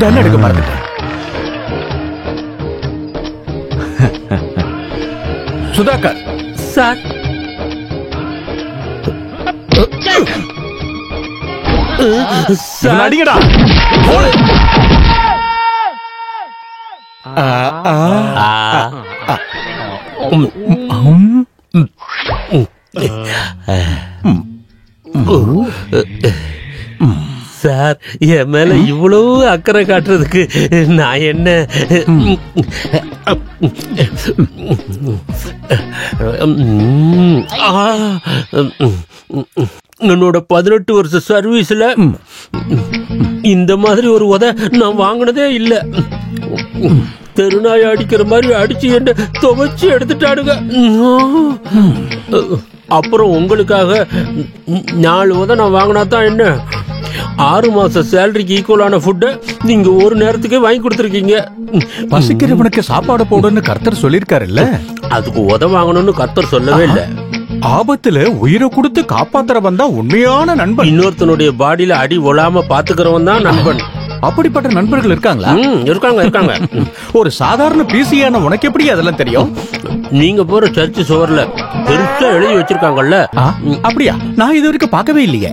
கன் எடுக்க மறந்துட்டேன். Sudhakar sir, அடிங்கடா. Sir, என் மேல இவ்வளவு அக்கறை காட்டுறதுக்கு நான் என்ன? என்னோட 18 வருஷ சர்வீஸ்ல இந்த மாதிரி ஒரு உதை நான் வாங்கினதே இல்ல. தெருநாய் அடிக்கிற மாதிரி அடிச்சு என்ன துவைச்சு எடுத்துட்டாடுங்க. அப்புறம் உங்களுக்காக 4 உதை நான் வாங்கினா தான் என்ன, 6 மாச சேலரிக்கு ஈக்குவலான ஃபுட்டை நீங்க ஒரு நேரத்துக்கே வாங்கி கொடுத்துருக்கீங்க. பசிக்கிறவனுக்கு சாப்பாடு போடுன்னு கர்த்தர் சொல்லிருக்காருல்ல. அதுக்கு உத வாங்கணும்னு கர்த்தர் சொல்லவே இல்லை. ஆபத்துல உயிரை கொடுத்து காப்பாத்துறவன் தான் உண்மையான நண்பன். இன்னொருத்தனுடைய பாடியில அடி ஒழாம பாத்துக்கிறவன் தான் நண்பன். அப்படிப்பட்ட நண்பர்கள் இருக்காங்களா? இருக்காங்க. ஒரு சாதாரண பிசியான உனக்கு எப்படி அதெல்லாம் தெரியும்? நீங்க போற சர்ச் சுவர்ல பெருசா எழுதி வச்சிருக்காங்கல்ல. அப்படியா? நான் இது வரைக்கும் பார்க்கவே இல்லையே.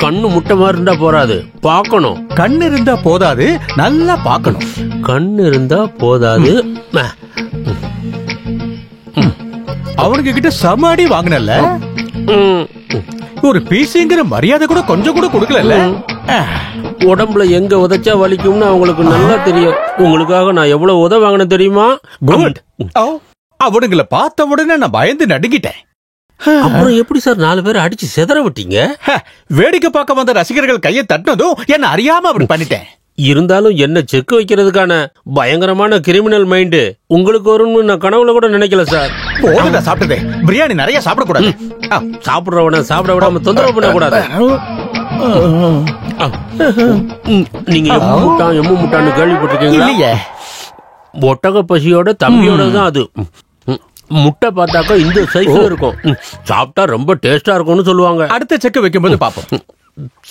கண்ணு முட்டை மாதிரி இருந்தா போறாது, பார்க்கணும். கண்ணு இருந்தா போதாது, நல்லா பார்க்கணும். கண்ணு இருந்தா போதாது. அவனுக்கு கிட்ட சமாடி வாங்கினல்ல, ஒரு பீஸுங்கிற மரியாதை கூட கொஞ்சம் கூட கொடுக்கல. உடம்புல எங்க உதைச்சா வலிக்கும்னு அவங்களுக்கு நல்லா தெரியும். உங்களுக்காக நான் எவ்வளவு உத வாங்கின தெரியுமா? குட். அவனுங்களை பார்த்த உடனே நான் பயந்து நடுங்கிட்டேன். அப்புறம் எப்படி சார் 4 பேர் அடிச்சு செதற விட்டீங்க? வேடிக்கை பார்க்க வந்த ரசிகர்கள் கையை தட்டினதும் என்ன அறியாம அப்படி பண்ணிட்டேன். இருந்தாலும் என்ன செக் வைக்கிறதுக்கான பயங்கரமான கிரிமினல் மைண்ட் உங்களுக்கு வரும்னு நான் கனவுல கூட நினைக்கல சார். போதுடா சாப்பிட்டதே. பிரியாணி நிறைய சாப்பிடக்கூடாது. சாப்பிடுறவன சாப்பிட விடாம தொந்தரவு பண்ணக்கூடாது. நீங்க எம்மு முட்டான்னு கேள்விப்பட்டிருக்கீங்களா? ஒட்டக பசியோட தம்பியோட தான் அது. முட்டை பார்த்தாக்கா இந்த சைஸ்ல இருக்கும். சாப்பிட்டா ரொம்ப டேஸ்டா இருக்கும்னு சொல்லுவாங்க. அடுத்த செக் வைக்கும்போது பாப்போம்.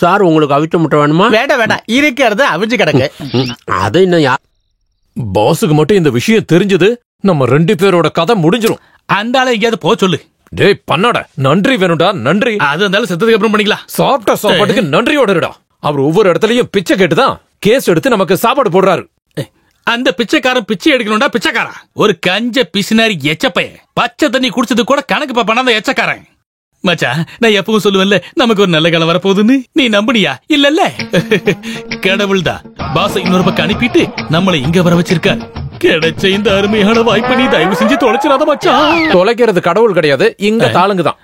சார், உங்களுக்கு அவிச்ச முட்டை வேணுமா? வேண்டாம், இருக்கிறத அவிஞ்சு கிடக்கு. அதை இன்னும் பாஸுக்கு மட்டும் இந்த விஷயம் தெரிஞ்சது நம்ம 2 பேரோட கதை முடிஞ்சிரும். அந்த ஆளை எங்கேயாவது போக சொல்லு. டேய் பண்ணாட, நன்றி வேணும்டா, நன்றி. அது இருந்தாலும் செத்ததுக்கு அப்புறம் பண்ணிக்கலாம். சாப்பிட்ட சாப்பாட்டுக்கு நன்றியோட இருடா. அவர் ஒவ்வொரு இடத்துலயும் பிச்சை கேட்டுதான் கேஸ் எடுத்து நமக்கு சாப்பாடு போடுறாரு. அந்த பிச்சைக்காரன் பிச்சை எடுக்கணும்டா. பிச்சைக்காரா ஒரு கஞ்ச பிசினாரி எச்சப்பைய. பச்சை தண்ணி குடிச்சது கூட கணக்கு பாப்பான அந்த எச்சக்காரன். மச்சா, நான் எப்பவும் சொல்லுவேன்ல, நமக்கு ஒரு நல்ல காலம் வரப்போகுதுன்னு. நீ நம்புனியா? இல்லல்ல. கடவுள் தான் பாச இன்னொரு பக்கம் அனுப்பிட்டு நம்மளை இங்க வர வச்சிருக்காரு. கிடைச்ச இந்த அருமையான வாய்ப்பை நீ தயவு செஞ்சு தொலைச்சிடாத மச்சா. தொலைக்கிறது கடவுள் கிடையாது, இங்க தாளுங்க தான்.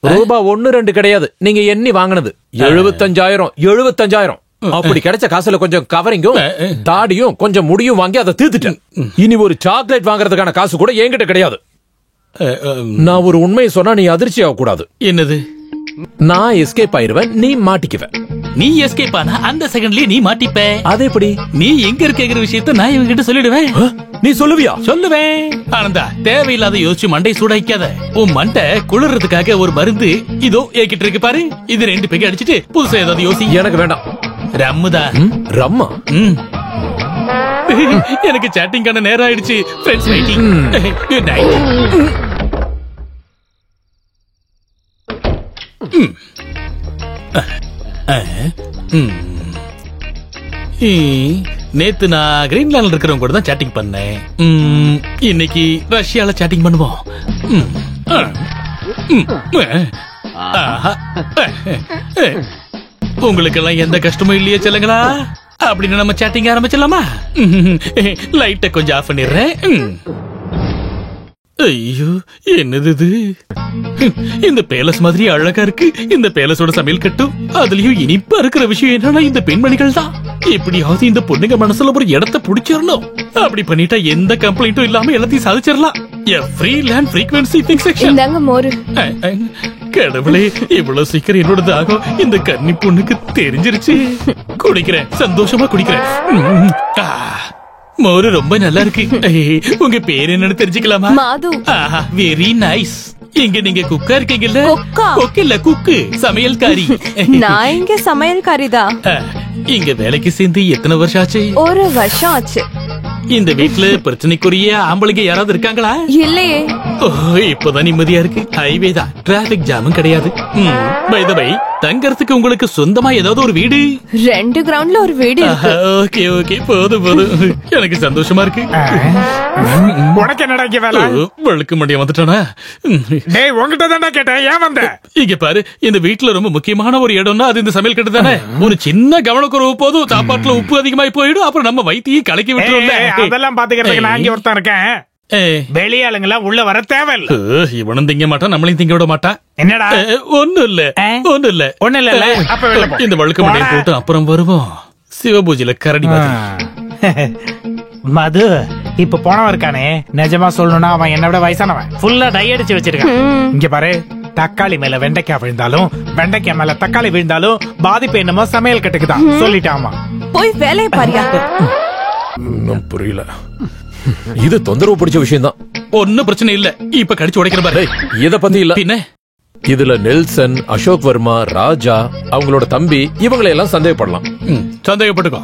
ரூபாய் 1 2 கிடையாது. நீங்க எண்ணி வாங்கினது 75,000. அப்படி கிடைச்ச காசுல கொஞ்சம் கவரிங்கும் தாடியும் கொஞ்சம் முடியும் வாங்கி அதை தீர்த்துட்டேன். இனி ஒரு சாக்லேட் வாங்குறதுக்கான காசு கூட என்கிட்ட கிடையாது. நான் ஒரு உண்மையை சொன்னா நீ அதிர்ச்சி ஆக கூடாது. என்னது? நான் எஸ்கேப் ஆயிருவேன், நீ மாட்டிக்குவ. நீ எஸ்கேப் ஆனா அந்த செகண்ட்லயே நீ மாட்டிப்ப. அது எப்படி? நீ எங்க இருக்கிற விஷயத்த நான் இவங்க கிட்ட சொல்லிடுவேன். நீ சொல்லுவியா? சொல்லுவேன். ஆனந்தா, தேவையில்லாத யோசிச்சு மண்டை சூடாக்காத. உன் மண்டை குளிர்றதுக்காக ஒரு மருந்து இதோ ஏகிட்டு இருக்கு பாரு. இது 2 பேக்கெட் அடிச்சிட்டு புதுசா ஏதாவது யோசி. எனக்கு வேண்டாம். ரம்முதா. ரம்மா? எனக்கு சாட்டிங் பண்ண நேரம் ஆயிடுச்சு. Friends waiting. Good night. நேத்து நான் கிரீன்லாண்ட்ல இருக்கிறவங்க கூட தான் சாட்டிங் பண்ணேன். இன்னைக்கு ரஷ்யால சாட்டிங் பண்ணுவோம். உங்களுக்கு எல்லாம் எந்த கஷ்டமும் இல்லையே சொல்லுங்களா? அப்படின்னு நம்ம சேட்டிங் ஆரம்பிச்சிடலாமா? லைட்டை கொஞ்சம் ஆஃப் பண்ணிடுறேன். ஐயோ, என்னது இது? இந்த பேலஸ் மாதிரி அழகா இருக்கு. இந்த பேலஸோட சமையல் கட்டும், அதுலயும் இனிப்பா இருக்கிற விஷயம் என்னன்னா இந்த பெண்மணிகள் தான். எப்படியாவது இந்த பொண்ணுங்க மனசுல ஒரு இடத்தை பிடிச்சிடணும். அப்படி பண்ணிட்டா எந்த கம்ப்ளைண்ட்டும் இல்லாம எல்லாத்தையும் சாதிச்சிடலாம். Free land frequency fixation. இந்தாங்க மோரு. கடவுளே, இவ்வளவு சீக்கிரம் என்னோட தாகம் இந்த கன்னி பொண்ணுக்கு தெரிஞ்சிருச்சு. குடிக்கிறேன், சந்தோஷமா குடிக்கிறேன். மோரு ரொம்ப நல்லா இருக்கு. உங்க பேர் என்னன்னு தெரிஞ்சுக்கலாமா? மாது. Very nice. இங்க நீங்க குக்கா இருக்கீங்கல்ல? குக்கா? குக்கு இல்ல, குக்கு, சமையல்காரி. நான் இங்க சமையல்காரிதான். இங்க வேலைக்கு சேர்ந்து எத்தனை வருஷம் ஆச்சு? 1 வருஷம் ஆச்சு. இந்த வீட்டுல பிரச்சனைக்குரிய ஆம்பளைங்க யாராவது இருக்காங்களா? இல்லையே. இப்பதான் நிம்மதியா இருக்கு. ஹைவே தான், டிராபிக் ஜாமும் கிடையாது. பை த பை, தங்கறதுக்கு உங்களுக்கு சொந்தமா ஏதாவது ஒரு வீடு? 2 கிரவுண்ட்ல ஒரு வீடு இருக்கு. ஓகே ஓகே, போதும் போதும், எனக்கு சந்தோஷமா இருக்கு. உனக்கு என்னடா இங்க வேலை? வழுக்கு மண்டியா வந்துட்டானா? டேய், உன்கிட்ட தான்டா கேட்டேன், ஏன் வந்த? இங்க பாரு, இந்த வீட்டுல ரொம்ப முக்கியமான ஒரு இடம்னா அது இந்த சமையல் கட்டு தானே. ஒரு சின்ன கவனக்குறவு போதும், சாப்பாட்டுல உப்பு அதிகமாயி போயிடும், அப்புறம் நம்ம வயித்தையும் கலக்கி விட்டுருவோம். அதெல்லாம் பாத்துக்கிறதுக்கு நான் இங்க ஒருத்தன் இருக்கேன். வெளியாளுங்களா உள்ள வர தேவையில்ல. இவனும் திங்க மாட்டான், நம்மளையும் திங்க விட மாட்டான். என்னடா? ஒண்ணும் இல்ல, ஒண்ணும் இல்ல, ஒண்ணு இல்ல. அப்ப வெளில போ. இந்த வழுக்கு மண்டையை போட்டு அப்புறம் வருவோம். சிவபூஜையில கரடி மாதிரி. மது, இப்ப போனவன் இருக்கானே, நிஜமா சொல்லணும்னா அவன் என்னை விட வயசானவன். ஃபுல்லா டை அடிச்சு வச்சிருக்கான். இங்க பாரு, தக்காளி மேல வெண்டைக்காய் விழுந்தாலும் வெண்டைக்காய் மேல தக்காளி விழுந்தாலும் பாதிப்பு என்னமோ சமையல் கட்டுக்குதான் சொல்லிட்டாமா. போய் வேலையை பாரியா. புரியல. இது தொந்தரவு பிடிச்ச விஷயம் தான். ஒன்னும் பிரச்சனை இல்ல, இப்ப கடிச்சு உடைக்கிற பாரு. இத பத்தி இல்ல. பின்ன இதுல நெல்சன், அசோக் வர்மா, ராஜா, அவங்களோட தம்பி, இவங்களை எல்லாம் சந்தேகப்படலாம். சந்தேகப்பட்டுக்கோ,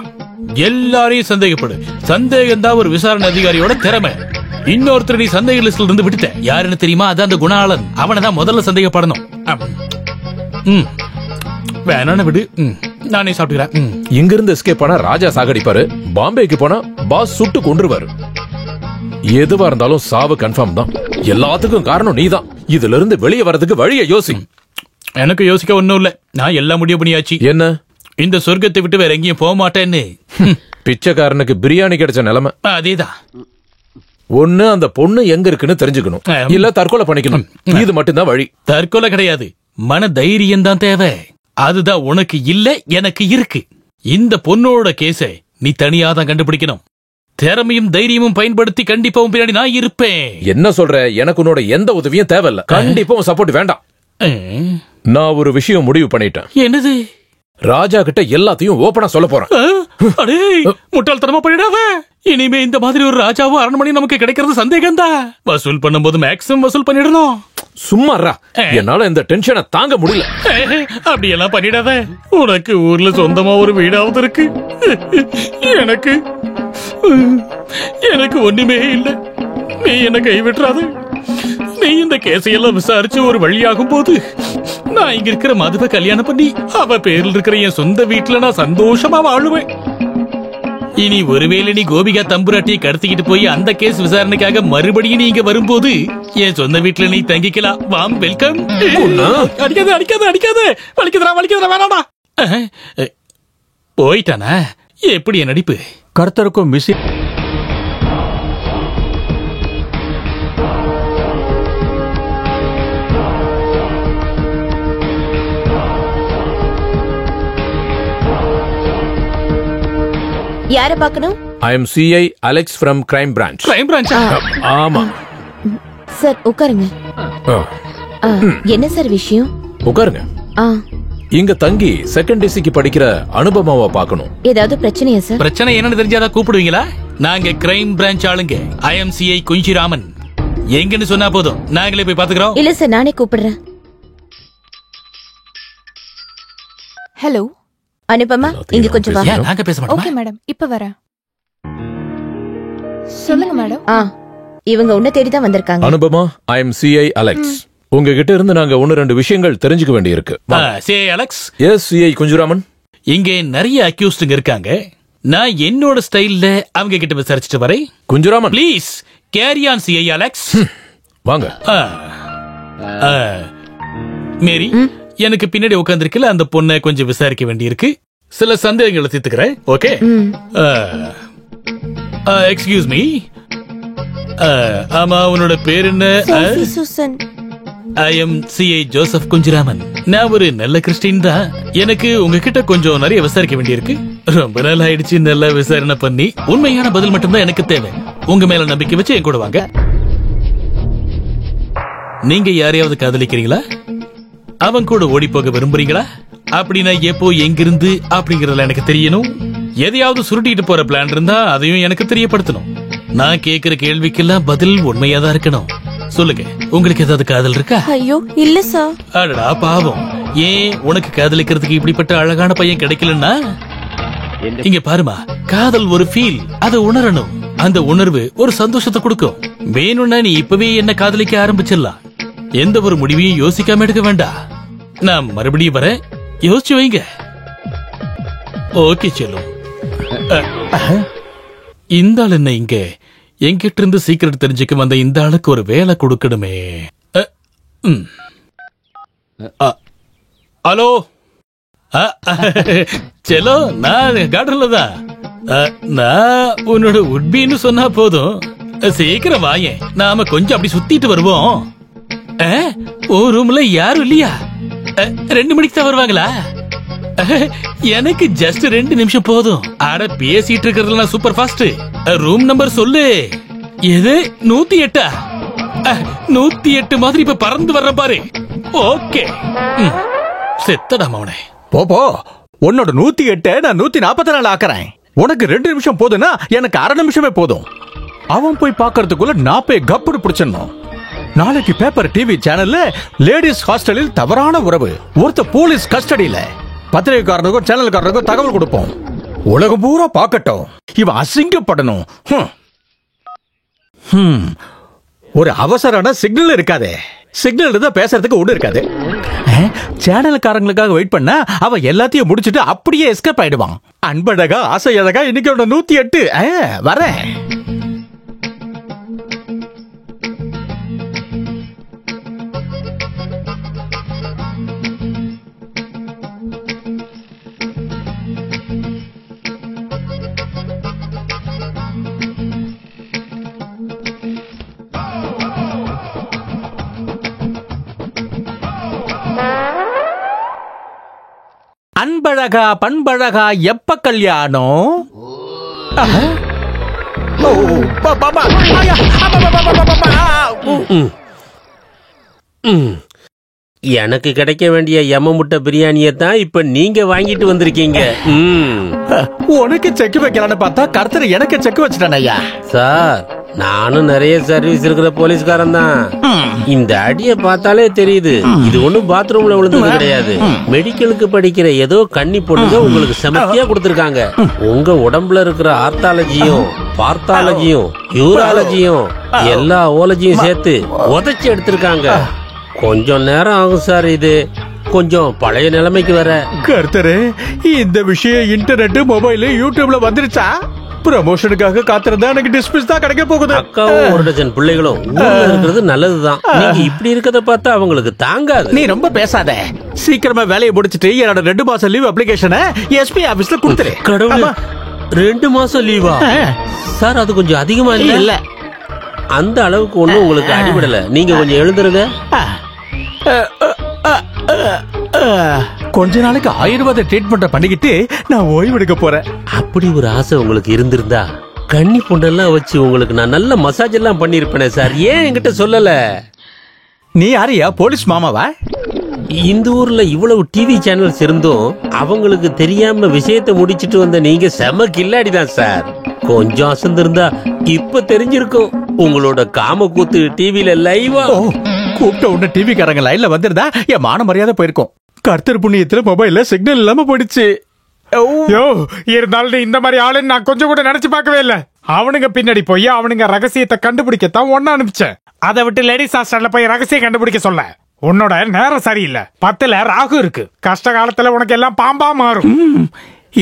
எல்லாரையும் சந்தேகப்படு. சந்தேகம் தான் ஒரு விசாரணை அதிகாரியோட திறமை. இன்னொருத்தர் நீ சந்தேக லிஸ்ட்ல இருந்து விட்டுட்ட. யாருன்னு தெரியுமா? அதான் அந்த குணாளன். அவனை தான் முதல்ல சந்தேகப்படணும். வேணான விடு, நானே சாப்பிட்டுக்கிறேன். இங்க இருந்து எஸ்கேப் ஆனா ராஜா சாகடிப்பாரு, பாம்பேக்கு போனா பாஸ் சுட்டு கொன்றுவாரு. எதுவா இருந்தாலும் சாவு கன்ஃபார்ம் தான். எல்லாத்துக்கும் காரணம் நீதான். இதுல இருந்து வெளியே வரதுக்கு வழியை யோசி. எனக்கு யோசிக்க ஒண்ணும் இல்ல, நான் எல்லாம் முடிவு பண்ணியாச்சு. என்ன? இந்த சொர்க்கத்தை விட்டு வேற எங்கேயும் போக மாட்டேன்னு. பிச்சைக்காரனுக்கு பிரியாணி கிடைச்ச நிலைமை அதேதான். ஒண்ணு அந்த பொண்ணு எங்க இருக்குன்னு தெரிஞ்சுக்கணும், இல்ல தற்கொலை பண்ணிக்கணும். இது மட்டும்தான் வழி. தற்கொலை கிடையாது, மன தைரியம் தான் தேவை. அதுதான் உனக்கு இல்ல, எனக்கு இருக்கு. இந்த பொண்ணோட கேஸை நீ தனியாதான் கண்டுபிடிக்கணும். திறமையும் தைரியமும் பயன்படுத்தி கண்டிப்பா உன் பின்னாடி நான் இருப்பேன். என்ன சொல்ற? எனக்கு உன்னோட எந்த உதவியும் தேவையில்ல. கண்டிப்பா உன் சப்போர்ட் வேண்டாம். நான் ஒரு விஷயம் முடிவு பண்ணிட்டேன். என்னது? ராஜா கிட்ட எல்லாத்தையும் ஓபனா சொல்ல போறேன். அடே, முட்டாள்தனமா பண்ணிடாத. இனிமே இந்த மாதிரி ஒரு ராஜாவும் அரண்மனையும் நமக்கு கிடைக்கிறது சந்தேகம் தான். வசூல் பண்ணும்போது மேக்ஸிமம் வசூல் பண்ணிடணும். சும்மாறா, என்னால இந்த டென்ஷனை தாங்க முடியல. அப்படி எல்லாம் பண்ணிடாத. உனக்கு ஊர்ல சொந்தமா ஒரு வீடாவது இருக்கு. எனக்கு எனக்கு ஒண்ணுமே இல்ல. நீ என்ன கைவிட்டுறாத. நீ இந்த கேசையெல்லாம் விசாரிச்சு ஒரு வழியாகும் போது நான் இங்க இருக்கிற மதுவை கல்யாணம் பண்ணி அவ பேரில் இருக்கிற என் சொந்த வீட்டுல நான் சந்தோஷமா வாழுவேன். இனி ஒருவேளை நீ கோபிகா தம்புராட்டியை கடத்திக்கிட்டு போய் அந்த கேஸ் விசாரணைக்காக மறுபடியும் நீ இங்க வரும்போது என் சொந்த வீட்டுல நீ தங்கிக்கலாம். வாம், வெல்கம். அடிக்காத அடிக்காத அடிக்காத, வலிக்குதுடா வலிக்குதுடா, வேணாடா. போயிட்டானா? எப்படி என் நடிப்பு? கர்த்தருக்கும் மிஸ். யார பார்க்கணும்? I am CI Alex from Crime Branch. Crime பிரான்ச்சா? ஆமா. சார் உட்காருங்க. என்ன சார் விஷயம்? உட்காருங்க. இங்க தங்கி செகண்ட் டிசிக்கு படிக்கிற அனுபமாவை பார்க்கணும். ஏதாவது பிரச்சனையா சார்? பிரச்சனை என்னன்னு தெரிஞ்சாதான் கூப்பிடுவீங்களா? நாங்க கிரைம் பிரான்ச் ஆளுங்க. IMCI குஞ்சிராமன். எங்கன்னு சொன்னா போதும், நாங்களே போய் பாத்துக்கிறோம். இல்ல சார், நானே கூப்பிடுறேன். ஹலோ அனுபமா, இங்க கொஞ்சம் வா. ஏன் நாங்க பேச மாட்டோமா? ஓகே மேடம், இப்ப வரேன். சொல்லுங்க மேடம். இவங்க உன்னை தேடி தான் வந்திருக்காங்க. Anupama, I am CI Alex. உங்ககிட்ட இருந்து நாங்க 1-2 விஷயங்கள் தெரிஞ்சுக்க வேண்டி இருக்கு. CI Alex. S CI Kunjuraman. இங்க நிறைய அக்யூஸ்டுங்க இருக்காங்க. நான் என்னோட ஸ்டைல்ல அவங்க கிட்ட விசாரிச்சுட்டு வரேன். Kunjuraman, please carry on CI Alex. வாங்க. மேரி, எனக்கு பின்னாடி உட்கார்ந்திருக்கல அந்த பொண்ணை கொஞ்சம் விசாரிக்க வேண்டியிருக்கு. சில சந்தேகங்களை தீர்த்துக்கிறேன். Okay, excuse me. ஆமா, உன்னோட பேர் என்ன? Susan. I am CI Joseph Kunjiraman. நான் ஒரு நல்ல கிறிஸ்டின் தான். எனக்கு உங்ககிட்ட கொஞ்சம் நிறைய விசாரிக்க வேண்டியிருக்கு. ரொம்ப நாள் ஆயிடுச்சு நல்லா விசாரணை பண்ணி. உண்மையான பதில் மட்டும்தான் எனக்கு தேவை. உங்க மேல நம்பிக்கை வச்சு என் கூட வாங்க. நீங்க யாரையாவது காதலிக்கிறீங்களா? அவன் கூட ஓடி போக விரும்புறீங்களா? அப்படின்னா எப்போ, எங்கிருந்து அப்படிங்கறதுல எனக்கு தெரியணும். எதையாவது சுருட்டிட்டு போற பிளான் இருந்தா அதையும் எனக்கு தெரியப்படுத்தணும். நான் கேக்குற கேள்விக்கெல்லாம் பதில் உண்மையாதான் இருக்கணும். சொல்லுங்க, உங்களுக்கு ஏதாவது காதல் இருக்கா? ஐயோ இல்ல சார். அடடா பாவம். ஏன் உனக்கு காதலிக்கிறதுக்கு இப்படிப்பட்ட அழகான பையன் கிடைக்கலன்னா? இங்க பாருமா, காதல் ஒரு ஃபீல். அதை உணரணும். அந்த உணர்வு ஒரு சந்தோஷத்தை கொடுக்கும். வேணும்னா நீ இப்பவே என்ன காதலிக்க ஆரம்பிச்சிடலாம். எந்த ஒரு முடிவையும் யோசிக்காம எடுக்க வேண்டாம். நான் மறுபடியும் வரேன், யோசிச்சு வைங்க. ஓகே செல்லும். இந்த ஆள் என்ன இங்க? என்கிட்ட இருந்து சீக்கிரம் தெரிஞ்சுக்க வந்த இந்த ஆளுக்கு ஒரு வேலை கொடுக்கணுமே. ஹலோ செல்லோ, நான் கார்டன்ல தான். நான் உன்னோட உட்பின்னு சொன்னா போதும். சீக்கிரம் வாயேன், நாம கொஞ்சம் அப்படி சுத்திட்டு வருவோம். உன் ரூம்ல யாரும் இல்லையா? 2 மணிக்கு தான் வருவாங்களா? எனக்கு ஜஸ்ட் 2 நிமிஷம் போதும். அட பேசிட்டு இருக்கிறதுல நான் சூப்பர் ஃபாஸ்ட். ரூம் நம்பர் சொல்லு. எது 108? 108 மாதிரி இப்ப பறந்து வர்ற பாரு. ஓகே, செத்தடா மவனே. போ, உன்னோட 108 நான் 144 ஆக்குறேன். உனக்கு 2 நிமிஷம் போதுன்னா எனக்கு 1/2 நிமிஷமே போதும். அவன் போய் பாக்குறதுக்குள்ள நான் போய் கப்புடு பிடிச்சிடணும். நாளைக்கு பேப்பர் டிவி சேனல்ல லேடிஸ் ஹாஸ்டலில் தவறான உறவு, ஒருத்த போலீஸ் கஸ்டடியில. பத்திரிகைக்காரனுக்கும் சேனல்காரனுக்கும் தகவல் கொடுப்போம். உலகம் பூரா பார்க்கட்டும். இவன் அசிங்கப்படணும். ஒரு அவசரான சிக்னல் இருக்காதே. சிக்னல் இருந்தா பேசுறதுக்கு ஒண்ணு இருக்காது. சேனல்காரங்களுக்காக வெயிட் பண்ண அவன் எல்லாத்தையும் முடிச்சிட்டு அப்படியே எஸ்கேப் ஆயிடுவான். அன்பழகா ஆசையழகா இன்னைக்கு 108 வரேன். அன்பழகா பண்பழகா எப்ப கல்யாணம்? எனக்கு கிடைக்க வேண்டிய எம முட்டை பிரியாணியை தான் இப்ப நீங்க வாங்கிட்டு வந்திருக்கீங்க. உனக்கு செக் வைக்கலான்னு பார்த்தா கர்த்தர் எனக்கு செக் வச்சுட்டான் ஐயா. சார், நானும் நிறைய சர்வீஸ் இருக்கிற போலீஸ்காரன் தான். இந்த அடிய பார்த்தாலே தெரியுது, இது ஒண்ணும் பாத்ரூம்ல விழுந்தது கிடையாது. மெடிக்கலுக்கு படிக்கிற ஏதோ கன்னி பொண்ணுங்க உங்களுக்கு செமத்தியா கொடுத்திருக்காங்க. உங்க உடம்புல இருக்கிற ஆர்த்தாலஜியும் பார்த்தாலஜியும் யூராலஜியும் எல்லா ஓலஜியும் சேர்த்து உதைச்சு எடுத்திருக்காங்க. கொஞ்சம் நேரம் ஆகும் சார். இது கொஞ்சம் பழைய நிலைமைக்கு வர. கர்த்தரே, இந்த விஷயம் இன்டர்நெட் மொபைல் யூடியூப்ல வந்துருச்சா? ப்ரமோஷனுக்காக காத்திருந்தா எனக்கு டிஸ்மிஸ் தான் கிடைக்க போகுது. அக்காவும் 1 டஜன் பிள்ளைகளும் ஊர்ல இருக்கிறது நல்லதுதான். நீங்க இப்படி இருக்கத பார்த்தா அவங்களுக்கு தாங்காது. நீ ரொம்ப பேசாத. சீக்கிரமா வேலையை முடிச்சிட்டு என்னோட 2 மாசம் லீவ் அப்ளிகேஷனை எஸ்பி ஆபீஸ்ல கொடுத்துரு. கடவுளே, 2 மாசம் லீவா? சார், அது கொஞ்சம் அதிகமா இல்ல? அந்த அளவுக்கு ஒண்ணும் உங்களுக்கு அடிபடல. நீங்க கொஞ்சம் எழுந்துருங்க. கொஞ்ச நாளைக்கு ஆயுர்வேத ட்ரீட்மெண்ட் பண்ணிக்கிட்டு நான் ஓய்வு எடுக்க போறேன். அப்படி ஒரு ஆசை உங்களுக்கு இருந்திருந்தா கன்னி பொண்ணெல்லாம் வச்சு உங்களுக்கு நான் நல்ல மசாஜ் எல்லாம் பண்ணிருப்பேனே சார். ஏன் என்கிட்ட சொல்லல? நீ யாரையா, போலீஸ் மாமாவா? இந்த ஊர்ல இவ்வளவு டிவி சேனல்ஸ் இருந்தும் அவங்களுக்கு தெரியாம விஷயத்தை முடிச்சிட்டு வந்த நீங்க செம கில்லாடிதான் சார். கொஞ்சம் அசந்திருந்தா இப்ப தெரிஞ்சிருக்கும். உங்களோட காம கூத்து டிவில லைவா. கூப்பிட்ட உடனே டிவி காரங்க லைன்ல வந்திருந்தா என் மான மரியாதை போயிருக்கும். கர்த்தர் புண்ணியத்துல மொபைல்ல சிக்னல் இல்லாம போயிடுச்சு. இருந்தாலும் இந்த மாதிரி ஆளுன்னு நான் கொஞ்சம் கூட நினைச்சு பார்க்கவே இல்ல. அவனுங்க பின்னாடி போய் அவனுங்க ரகசியத்தை கண்டுபிடிக்கத்தான் ஒன்னு அனுப்பிச்சேன். அதை விட்டு லேடிஸ் ஹாஸ்டல்ல போய் ரகசியம் கண்டுபிடிக்க சொல்ல. உன்னோட நேரம் சரியில்லை. 10ல ராகு இருக்கு. கஷ்ட காலத்துல உனக்கு எல்லாம் பாம்பா மாறும்.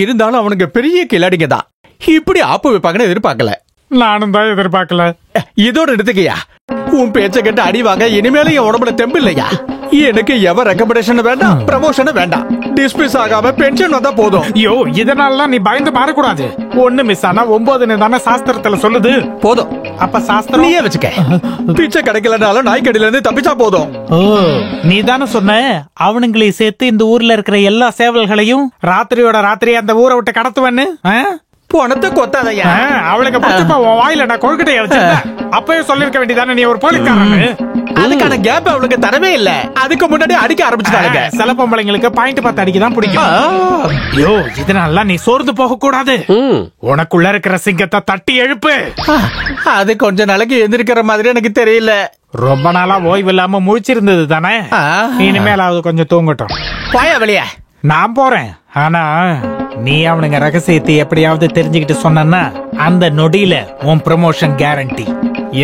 இருந்தாலும் அவனுங்க பெரிய கில்லாடிங்க தான். இப்படி ஆப்பு வைப்பாங்கன்னு எதிர்பார்க்கல. நானும் தான் எதிர்பார்க்கல. இதோட எடுத்துக்கையா, உன் பேச்ச கேட்டு அடி வாங்க இனிமேலும் என் உடம்புல தெம்பு இல்லையா? எனக்கு எவ ரெக்கமெண்டேஷன் வேண்டாம், ப்ரமோஷன் வேண்டாம். டிஸ்மிஸ் ஆகாம பென்ஷன் வந்தா போதும். ஐயோ, இதனால நீ பயந்து மாறக்கூடாது. ஒண்ணு மிஸ் ஆனா 9 தானே சாஸ்திரத்துல சொல்லுது. போதும். அப்ப சாஸ்திரம் நீயே வச்சுக்க. பிச்சை கிடைக்கலனாலும் நாய்க்கடியில இருந்து தப்பிச்சா போதும். ஓ, நீ தானே சொன்ன அவனுங்களை சேர்த்து இந்த ஊர்ல இருக்கிற எல்லா சேவல்களையும் ராத்திரியோட ராத்திரி அந்த ஊரை விட்டு கடத்துவேன்னு. பணத்தை கொத்தாதையா. அவளுக்கு பச்சப்பா உன் வாயில நான் கொழுக்கட்டைய வச்சிருந்தேன். அப்பவே சொல்லிருக்க வேண்டியதானே நீ ஒரு போலீஸ்காரன்னு. அதுக்கான கேப் அவளுக்கு தரவே இல்ல. அதுக்கு முன்னாடி அடிக்க ஆரம்பிச்சிட்டாங்க. சில பொம்பளைங்களுக்கு பாயிண்ட் 10 அடிக்க தான் பிடிக்கும். ஐயோ, இதனால நீ சோர்ந்து போக கூடாது. உனக்குள்ள இருக்கிற சிங்கத்தை தட்டி எழுப்பு. அது கொஞ்ச நாளைக்கு எந்திரிக்கிற மாதிரி எனக்கு தெரியல. ரொம்ப நாளா ஓய்வு இல்லாம முழிச்சிருந்தது தானே. இனிமேலாவது கொஞ்சம் தூங்கட்டும். போயா வெளியே. நான் போறேன். ஆனா நீ அவனுங்க ரகசியத்தை எப்படியாவது தெரிஞ்சுக்கிட்டு சொன்னா அந்த நொடியில உன் ப்ரமோஷன் கேரண்டி.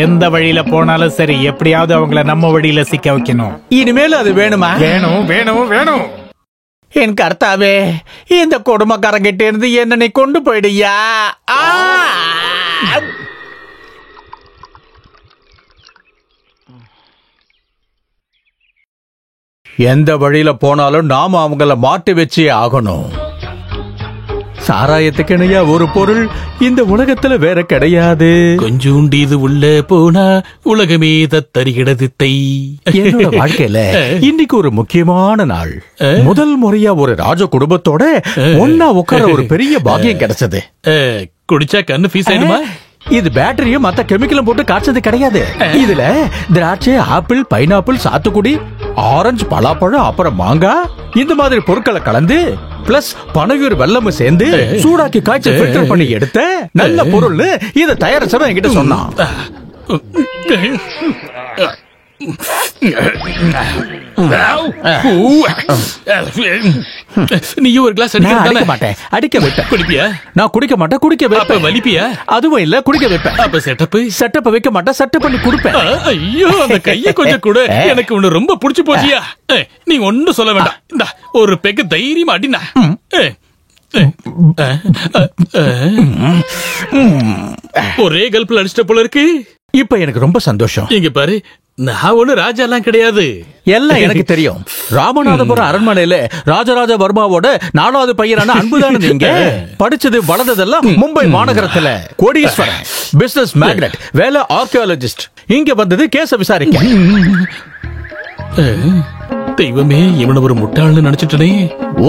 எந்த வழியில போனாலும் சரி, எப்படியாவது அவங்கள நம்ம வழியில சிக்க வைக்கணும். இனிமேல் அது வேணுமா? வேணும் வேணும் வேணும். என் கர்த்தாவே, இந்த கொடுமைக்காரங்கிட்ட இருந்து என்ன நீ கொண்டு போயிடுயா. எந்த வழியில போனாலும் நாம அவங்கள மாட்டி வச்சே ஆகணும். சாராயத்துக்கு இணையா ஒரு பொருள் இந்த உலகத்துல வேற கிடையாது. கொஞ்சூண்டி இது உள்ள போனா உலகமே தத்தறிகிறது. என்னோட வாழ்க்கையில இன்னைக்கு ஒரு முக்கியமான நாள். முதல் முறையா ஒரு ராஜ குடும்பத்தோட ஒன்னா உட்கார ஒரு பெரிய பாக்கியம் கிடைச்சது. குடிச்சா கண்ணு ஃபீஸ் ஆயிடுமா? இது பேட்டரியும் மத்த கெமிக்கலும் போட்டு காய்ச்சது கிடையாது. இதுல திராட்சை, ஆப்பிள், பைனாப்பிள், சாத்துக்குடி, ஆரஞ்சு, பலாப்பழம், அப்புறம் மாங்காய், இந்த மாதிரி பொருட்களை கலந்து பிளஸ் பனவீர் வெல்லமும் சேர்ந்து சூடாக்கி காய்ச்சி ஃபில்டர் பண்ணி எடுத்த நல்ல பொருள். இதை தயாரிச்சவன் என்கிட்ட சொன்னான். நீ ஒரு கிளாஸ் அடிக்க மாட்டேன், அடிக்க வைப்பேன். குடிப்பியா? நான் குடிக்க மாட்டேன், குடிக்க வைப்பேன். வலிப்பியா? அதுவும் இல்ல, குடிக்க வைப்பேன். அப்ப செட்டப் வைக்க மாட்டேன், செட்டப் பண்ணி கொடுப்பேன். ஐயோ, அந்த கைய கொஞ்சம் கூட எனக்கு ஒண்ணு ரொம்ப புடிச்சு போச்சியா. நீ ஒண்ணும் சொல்ல வேண்டாம். இந்த ஒரு பெக்கு தைரியமா அடினா. ஒரே கல்ப்ல அடிச்சிட்ட போல இருக்கு. இப்ப எனக்கு ரொம்ப சந்தோஷம். இங்க பாரு, நான் ஒண்ணு ராஜா எல்லாம் கிடையாது. எல்லாம் எனக்கு தெரியும். ராமநாதபுரம் அரண்மனையில ராஜராஜ வர்மாவோட 4வது பையனான அன்புதான நீங்க. படிச்சது வளர்ந்ததெல்லாம் மும்பை மாநகரத்துல. கோடீஸ்வரன், பிசினஸ் மேக்னட், வேலை ஆர்கியாலஜிஸ்ட். இங்க வந்தது கேஸ விசாரிக்க. தெய்வமே, இவன ஒரு முட்டாள்னு நினைச்சிட்டனே.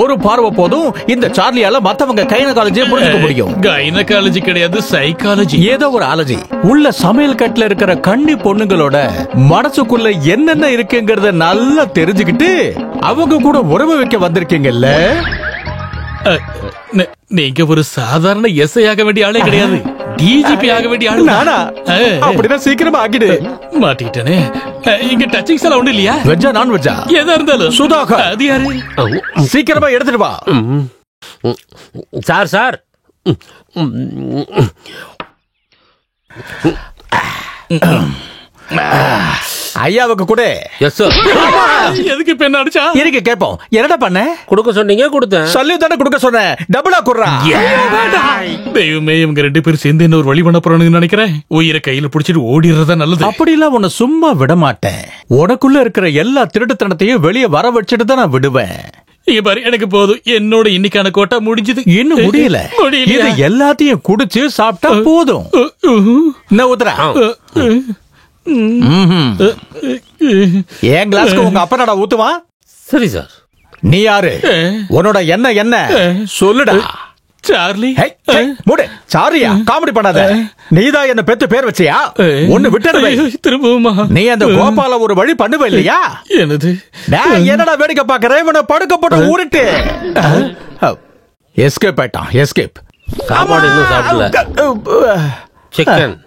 ஒரு பார்வை போதும் இந்த சார்லியால மத்தவங்க கைனகாலஜியை புரிஞ்சுக்க முடியும். கைனகாலஜி கிடையாது, சைக்காலஜி. ஏதோ ஒரு ஆலஜி. உள்ள சமையல் கட்டுல இருக்கிற கன்னி பொண்ணுங்களோட மனசுக்குள்ள என்னென்ன இருக்குங்கறத நல்லா தெரிஞ்சுக்கிட்டு அவங்க கூட உறவு வைக்க வந்திருக்கீங்கல்ல. நீங்க ஒரு சாதாரண எஸ்ஐ ஆக வேண்டிய ஆளே கிடையாது, டிஜிபி ஆக வேண்டிய ஆளு. நானா? அப்படிதான் சீக்கிரமா ஆகிடு. மாட்டிக்கிட்டனே. இங்க டச்சிங்ஸ் எல்லாம் ஒண்ணு இல்லையா? வெஜ்ஜா நான் வெஜ்ஜா? எதா இருந்தாலும். சுதாகர். அது யாரு? சீக்கிரமா எடுத்துட்டு வா. சார் ஐயாவுக்கு கூட. Yes sir. எதுக்கு இப்ப என்ன அடிச்சா? இருக்கு கேப்போம். என்னடா பண்ண? கொடுக்க சொன்னீங்க, கொடுத்தேன். சொல்லி தானே கொடுக்க சொன்னேன். டபுளா குடுறா. தெய்வமே, இவங்க 2 பேரும் சேர்ந்து என்ன ஒரு வழி பண்ண போறானுன்னு நினைக்கிறேன். உயிரை கையில புடிச்சிட்டு ஓடிறதா நல்லது. அப்படிலாம் உன்னை சும்மா விட மாட்டேன். உனக்குள்ள இருக்கிற எல்லா திருட்டுத்தனத்தையும் வெளியே வர வச்சுட்டு தான் நான் விடுவேன். இங்க பாரு, எனக்கு போதும். என்னோட இன்னைக்கான கோட்டா முடிஞ்சது. இன்னும் முடியல. இது எல்லாத்தையும் குடிச்சு சாப்பிட்டா போதும். என்ன ஊத்துறா? என் கிளாஸ்க்கு உங்க அப்பனடா ஊத்துவான். சரி சார். நீ யாரு? உன்னோட என்ன சொல்லுடா. சார்லி. மூடு. சாரியா? காமெடி பண்ணாத. நீதான் என்ன பெத்து பேர் வச்சியா? ஒன்னு விட்டு திரும்பவுமா? நீ அந்த கோபால ஒரு வழி பண்ணுவ இல்லையா? என்னது? என்னடா வேடிக்கை பாக்குறேன்? இவனை படுக்க போட்டு ஊருட்டு. எஸ்கேப் ஆயிட்டான். எஸ்கேப். சாப்பாடு இன்னும் சாப்பிடல. சிக்கன்.